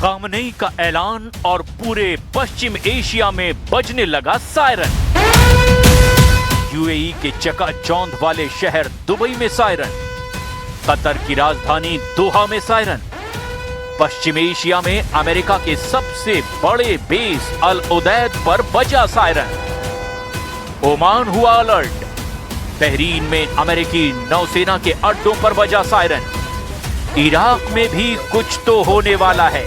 Khamenei का ऐलान और पूरे पश्चिम एशिया में बजने लगा सायरन। यूएई के चकाचौंध वाले शहर दुबई में सायरन, कतर की राजधानी दोहा में सायरन, पश्चिम एशिया में अमेरिका के सबसे बड़े बेस अल उदैद पर बजा सायरन। ओमान हुआ अलर्ट, बहरीन में अमेरिकी नौसेना के अड्डों पर बजा सायरन। इराक में भी कुछ तो होने वाला है,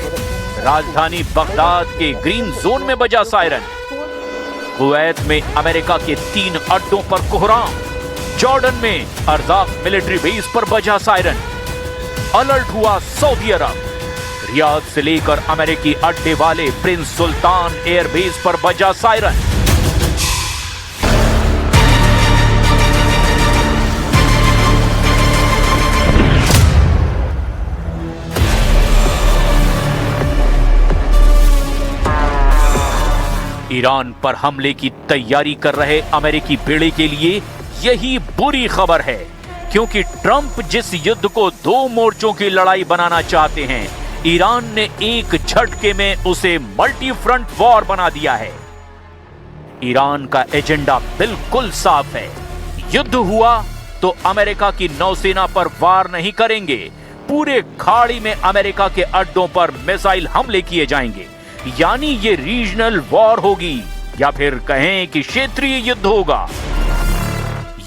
राजधानी बगदाद के ग्रीन जोन में बजा सायरन। कुवैत में अमेरिका के 3 अड्डों पर कोहराम, जॉर्डन में अर्जाक मिलिट्री बेस पर बजा सायरन। अलर्ट हुआ सऊदी अरब, रियाद से लेकर अमेरिकी अड्डे वाले प्रिंस सुल्तान एयरबेस पर बजा सायरन। ईरान पर हमले की तैयारी कर रहे अमेरिकी बेड़े के लिए यही बुरी खबर है, क्योंकि ट्रंप जिस युद्ध को 2 मोर्चों की लड़ाई बनाना चाहते हैं, ईरान ने एक झटके में उसे मल्टी फ्रंट वॉर बना दिया है। ईरान का एजेंडा बिल्कुल साफ है, युद्ध हुआ तो अमेरिका की नौसेना पर वार नहीं करेंगे, पूरे खाड़ी में अमेरिका के अड्डों पर मिसाइल हमले किए जाएंगे। यानी ये रीजनल वॉर होगी, या फिर कहें कि क्षेत्रीय युद्ध होगा।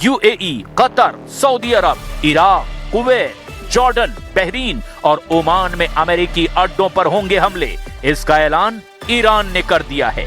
यूएई, कतर, सऊदी अरब, इराक, कुवैत, जॉर्डन, बहरीन और ओमान में अमेरिकी अड्डों पर होंगे हमले, इसका ऐलान ईरान ने कर दिया है।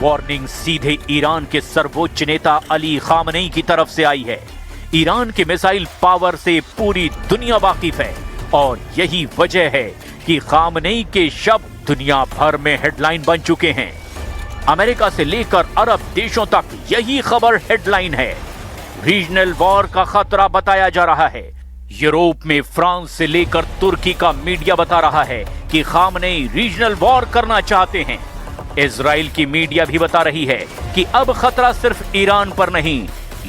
वार्निंग सीधे ईरान के सर्वोच्च नेता अली खामनेई की तरफ से आई है। ईरान के मिसाइल पावर से पूरी दुनिया वाकिफ है और यही वजह है कि खामनेई के शब्द दुनिया भर में हेडलाइन बन चुके हैं। अमेरिका से लेकर अरब देशों तक यही खबर हेडलाइन है। रीजनल वॉर का खतरा बताया जा रहा है। यूरोप में फ्रांस से लेकर तुर्की का मीडिया बता रहा है कि खामनेई रीजनल वॉर करना चाहते हैं। इजराइल की मीडिया भी बता रही है कि अब खतरा सिर्फ ईरान पर नहीं,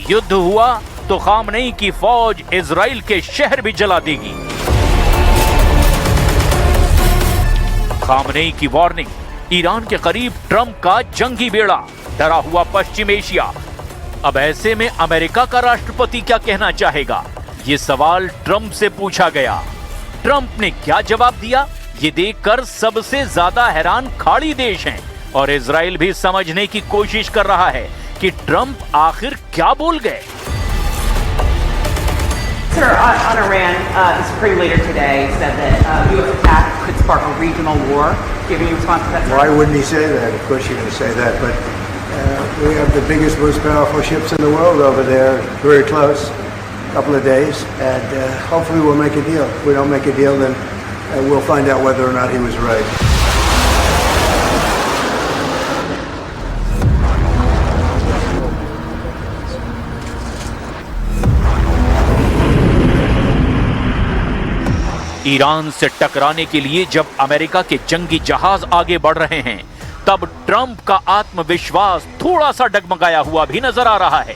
युद्ध हुआ तो खामनेई की फौज इजराइल के शहर भी जला देगी। खामनेई की वार्निंग, ईरान के करीब ट्रंप का जंगी बेड़ा, डरा हुआ पश्चिम एशिया। अब ऐसे में अमेरिका का राष्ट्रपति क्या कहना चाहेगा, ये सवाल ट्रंप से पूछा गया। ट्रंप ने क्या जवाब दिया, ये देखकर सबसे ज्यादा हैरान खाड़ी देश हैं और इजराइल भी समझने की कोशिश कर रहा है कि ट्रंप आखिर क्या बोल गए। Sir, on Iran, the Supreme Leader today said that U.S. attack could spark a regional war. Giving you response to that? Why wouldn't he say that? Of course you're going to say that, but we have the biggest, most powerful ships in the world over there, very close, a couple of days, and hopefully we'll make a deal. If we don't make a deal, then we'll find out whether or not he was right. Iran से टकराने के लिए जब America के जंगी जहाज आगे बढ़ रहे हैं, तब ट्रंप का आत्मविश्वास थोड़ा सा डगमगाया हुआ भी नजर आ रहा है।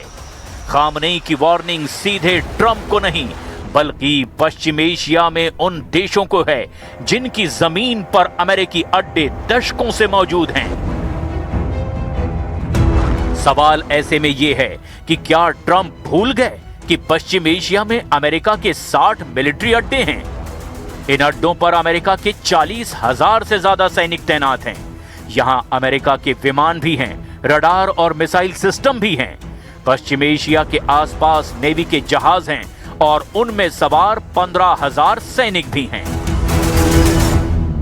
खामनेई की वार्निंग सीधे ट्रंप को नहीं, बल्कि पश्चिम एशिया में उन देशों को है जिनकी जमीन पर अमेरिकी अड्डे दशकों से मौजूद हैं। सवाल ऐसे में यह है कि क्या ट्रंप भूल गए कि पश्चिम एशिया में अमेरिका के 60 मिलिट्री अड्डे हैं। इन अड्डों पर अमेरिका के 40,000 से ज्यादा सैनिक तैनात हैं। यहां अमेरिका के विमान भी हैं, रडार और मिसाइल सिस्टम भी हैं। पश्चिम एशिया के आसपास नेवी के जहाज हैं और उनमें सवार 15,000 सैनिक भी हैं।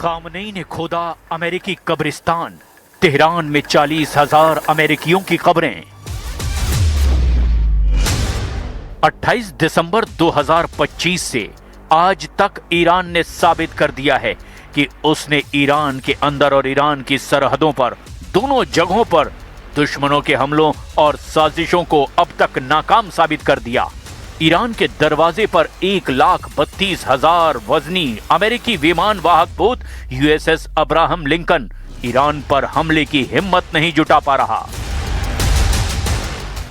खामनेई ने खोदा अमेरिकी कब्रिस्तान, तेहरान में 40,000 अमेरिकियों की कब्रें। 28 दिसंबर 2025 से आज तक ईरान ने साबित कर दिया है कि उसने ईरान के अंदर और ईरान की सरहदों पर दोनों जगहों पर दुश्मनों के हमलों और साजिशों को अब तक नाकाम साबित कर दिया। ईरान के दरवाजे पर 1,32,000 वजनी अमेरिकी विमान वाहक पोत यूएसएस अब्राहम लिंकन ईरान पर हमले की हिम्मत नहीं जुटा पा रहा।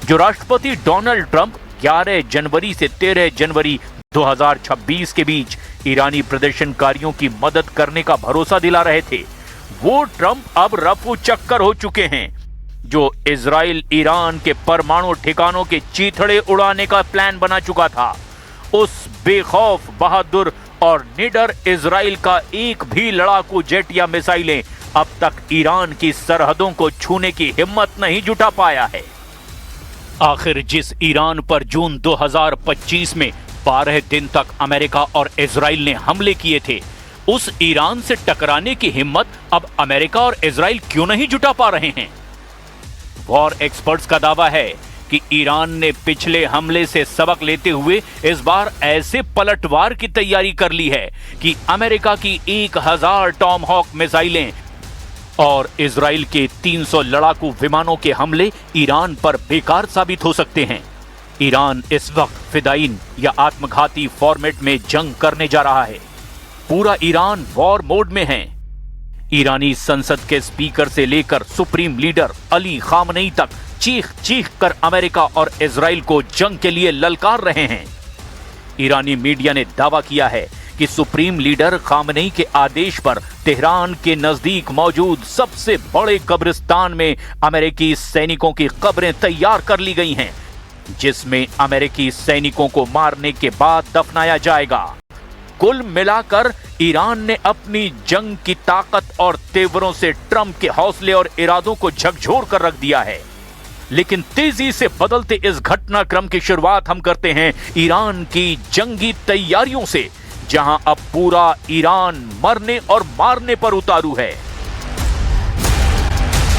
जो राष्ट्रपति डोनाल्ड ट्रंप 11 जनवरी से 13 जनवरी 2026 के बीच ईरानी प्रदर्शनकारियों की मदद करने का भरोसा दिला रहे थे, वो ट्रंप अब रफू चक्कर हो चुके हैं। जो इजराइल ईरान के परमाणु ठिकानों के चीथड़े उड़ाने का प्लान बना चुका था, उस बेखौफ, बहादुर और निडर इजराइल का एक भी लड़ाकू जेट या मिसाइलें अब तक ईरान की सरहदों को छूने की हिम्मत नहीं जुटा पाया है। आखिर जिस ईरान पर जून 2025 में 12 दिन तक अमेरिका और इजराइल ने हमले किए थे, उस ईरान से टकराने की हिम्मत अब अमेरिका और इजराइल क्यों नहीं जुटा पा रहे हैं? वॉर एक्सपर्ट्स का दावा है कि ईरान ने पिछले हमले से सबक लेते हुए इस बार ऐसे पलटवार की तैयारी कर ली है कि अमेरिका की 1000 टॉमहॉक मिसाइलें और इजराइल के 300 लड़ाकू विमानों के हमले ईरान पर बेकार साबित हो सकते हैं। ईरान इस वक्त फिदाइन या आत्मघाती फॉर्मेट में जंग करने जा रहा है। पूरा ईरान वॉर मोड में है। ईरानी संसद के स्पीकर से लेकर सुप्रीम लीडर अली खामनेई तक चीख चीख कर अमेरिका और इजराइल को जंग के लिए ललकार रहे हैं। ईरानी मीडिया ने दावा किया है कि सुप्रीम लीडर खामनेई के आदेश पर तेहरान के नजदीक मौजूद सबसे बड़े कब्रिस्तान में अमेरिकी सैनिकों की कब्रें तैयार कर ली गई हैं, जिसमें अमेरिकी सैनिकों को मारने के बाद दफनाया जाएगा। कुल मिलाकर ईरान ने अपनी जंग की ताकत और तेवरों से ट्रंप के हौसले और इरादों को झकझोर कर रख दिया है। लेकिन तेजी से बदलते इस घटनाक्रम की शुरुआत हम करते हैं ईरान की जंगी तैयारियों से, जहां अब पूरा ईरान मरने और मारने पर उतारू है।